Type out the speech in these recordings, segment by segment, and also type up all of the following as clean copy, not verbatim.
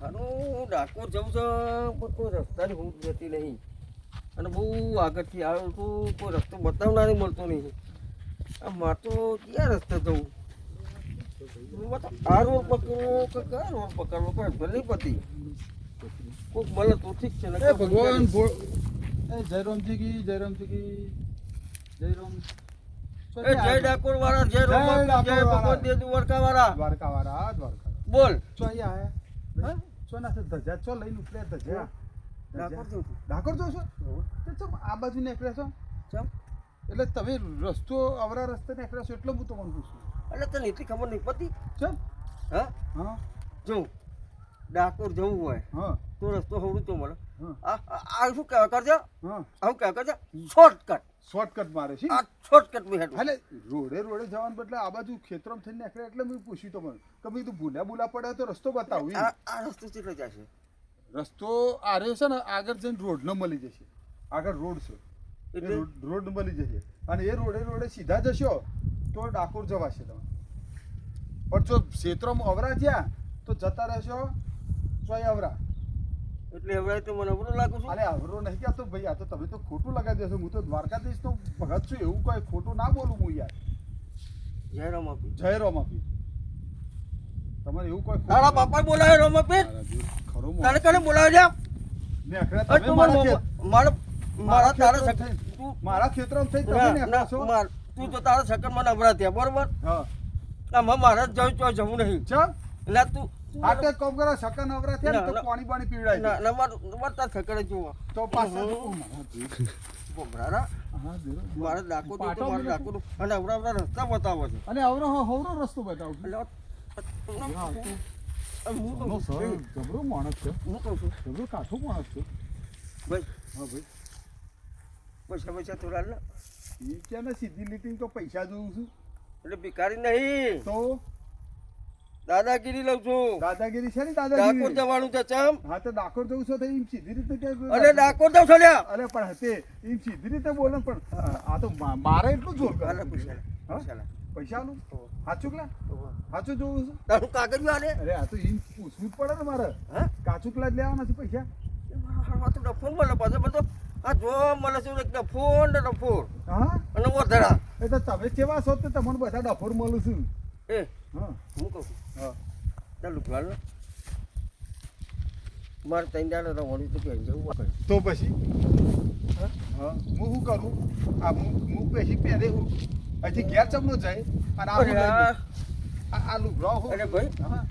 હારું ડાકોર જવું છે પણ કોઈ રસ્તાની હું જતી નહીં અને બહુ આગળથી આવ્યો છું કોઈ રસ્તો બતાવનારી મળતો નહીં આ મારે તો ક્યાં રસ્તે જવું આ રોડ પકડવો કે કયા રોડ પકડવો કોઈ ભલે પતી કોઈક મળે તો ઠીક છે ને ભગવાન જયરામજી કી જય રામ જય ડાકોર વાળા જય ભગવાન દે દ્વારકા વાળા બોલ ચો અહીંયા આયા ચો ના ધજા ચો લઈને ઉપડ્યા ધજા ડાકોર જો છો તો ચમ આ બાજુ નીકળ્યા છો ચમ એટલે તમે રસ્તો અવરા રસ્તે નીકળ્યા છો એટલે હું તમને પૂછું એટલે તને એટલી ખબર નહીં પતી ચમ હા હા જો ડાકોર જવું હોય હા તો રસ્તો હવડું તો મળે હા આ શું કહેવા કરજો હા આવું કહેવા કરજો શોર્ટકટ મારે છે આ શોર્ટકટ મેં હેઠું એટલે રોડે જવાનું બદલે આ બાજુ ખેતરમાં થઈને નીકળ્યા એટલે મેં પૂછ્યું તમને કે ભાઈ તું ભૂલા પડે તો રસ્તો બતાવું આ રસ્તો કેટલો જશે રસ્તો આ રહ્યો છે ને આગળ જઈને રોડ ન મળી જશે આગળ રોડ છે એટલે રોડ મળી જશે અને એ રોડે સીધા જશો તો ડાકોર જવાશે તમે પણ જો ક્ષેત્રમાં અવરા જ્યાં તો જતા રહેશો ચોય અવરા એટલે હવે તો મને અવરો લાગુ છું અરે અવરો નહીં કહેતો ભાઈ આ તો તમે તો ખોટું લગાવી દેશો હું તો દ્વારકાધીશ તો ભગત છું એવું કોઈ ખોટું ના બોલું હું યાર જય રામ આપી તમારે એવું કોઈ તારા બાપા બોલાવે રામ આપી ખરું તારે કને બોલાવે છે ને તમે મારા તારા સકન મારા ખેતરમાં થઈ તમે ને તું તો તારા સકન મને અવરા થયા બરોબર હા આમાં મારે જવું નહીં ચમ એટલે તું આટે કોમ કરો સકન અવરા થયા તો પાણી પીવડાય ના માર તાર સકન જોવા તો પાછા બોબરારા મારે ડાકો તો મારે ડાકો અને અવરા રસ્તા બતાવો છે અને અવરો હવરો રસ્તો બતાવું એટલે જબરો માણસ છે હું કહું છું જબરો કાઠો માણસ છે ભાઈ હા ભાઈ પૈસા થોડા ને એ કે ને સીધી લીટી તો પૈસા જોઉં છું એટલે ભિખારી નહીં તો દાદાગીરી લઉં છું દાદાગીરી છે ને ડાકોર દાદાગીરી જવાનું છે ચમ હા તો ડાકોર જવું છો તો એમ સીધી રીતે કે અરે ડાકોર જાવ છો લ્યા અરે પણ હતે એમ સીધી રીતે બોલે પણ આ તો મારે એટલું જોર કરે અરે પૈસા પૈસાનું સાચું કલા સાચું જોવું છું તારું કાગળ આલે અરે આ તો એમ પૂછવું જ પડે ને મારે હા કાચું કલા જ લેવાના છે પૈસા આ તો ડફોન મળે પાછો બધો આ જો મળે છે એક ડફોન ને ડફોર હા અને વધડા એ તો તમે કેવા છો તો તમને બધા ડફોર મળું છું એ હા હું કહું છું હા ચાલુ ગાલ મારે ત્રણ દાડે રવાડી તો પહેરી જવું પડે તો પછી હા હું શું કરું આ હું પછી પહેરે હજી ઘેર ચમનો જાય અને આ લુગડો અરે ભાઈ હા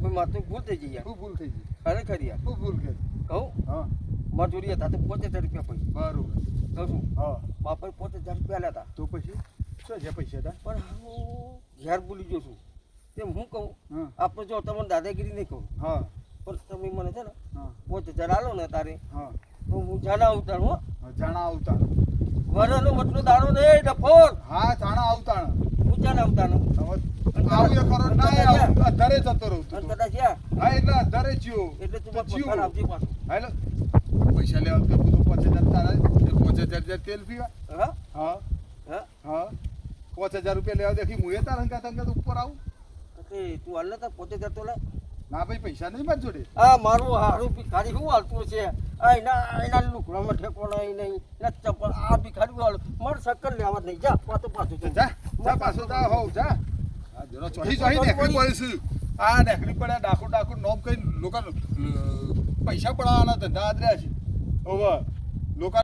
કોઈ માથું ભૂલ થઈ જઈ યાર શું ભૂલ થઈ ગઈ ખરેખર યાર શું ભૂલ કરી કહું હા મજૂરી હતા તો 5000 રૂપિયા પૈસા બરોબર કહું છું હા બાપાએ 5000 રૂપિયા લેતા તો પછી શું છે પૈસા હતા પણ હું ઘેર ભૂલી ગયો છું તેમ હું કહું હા આપણે જો તમને દાદાગીરી નહીં કહું હા પણ તમે મને છે ને હા 5000 આલો ને તારે હા તો હું જાણા ઉતાર હો જાણા આવતા વરનો મતલો દાડો ને ડફોર હા જાણા આવતા હું જાણા ઉતાર આવું ખરો ના અધારે જતો રહું અને કદાચ યા હા એટલે અધારે જ્યો એટલે તું તો પૈસા જીવો. આપજે પાછું હાલો પૈસા લેવા તો બધું 5000 તારા 5000 તેલ પીવા હા હા હા હા 5000 રૂપિયા લેવા દેખી હું એ તારા તંગા ઉપર આવું તે તું હાલ ને તાર 5000 તો લે ના ભાઈ પૈસા નહીં મારી જોડે આ મારું હારું ભિખારી શું હાલતું છે આ એના લુકડામાં ઠેકો નહીં ના ચપ્પલ આ ભિખારી હાલ મારે સક્કર લેવા નહીં જા પાછું જા પાછો જા હોવ જા આ જરા ચોહી નેકડી પડીશું આ નેકડી પડ્યા ડાકુ નોમ કઈ લોકો પૈસા પડાવવાના ધંધા આદર્યા છે હવે લોકો